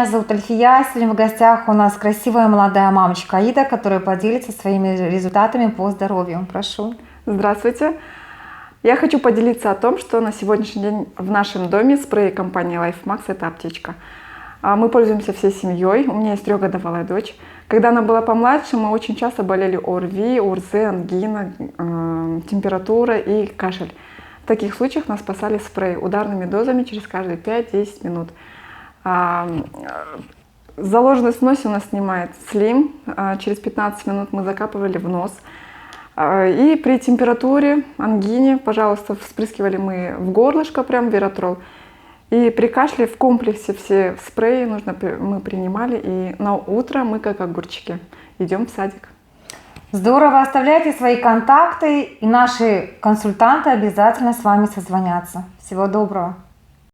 Меня зовут Альфия. Сегодня в гостях у нас красивая молодая мамочка Аида, которая поделится своими результатами по здоровью. Прошу. Здравствуйте. Я хочу поделиться о том, что на сегодняшний день в нашем доме спрей компании LifeMax – это аптечка. Мы пользуемся всей семьей. У меня есть 3-годовалая дочь. Когда она была помладше, мы очень часто болели ОРВИ, ОРЗ, ангина, температура и кашель. В таких случаях нас спасали спрей ударными дозами через каждые 5-10 минут. Заложенность в носе у нас снимает слим. Через 15 минут мы закапывали в нос. И при температуре, ангине, пожалуйста, вспрыскивали мы в горлышко прям вератрол. И при кашле в комплексе все спреи мы принимали. И на утро мы, как огурчики, идем в садик. Здорово, оставляйте свои контакты, и наши консультанты обязательно с вами созвонятся. Всего доброго.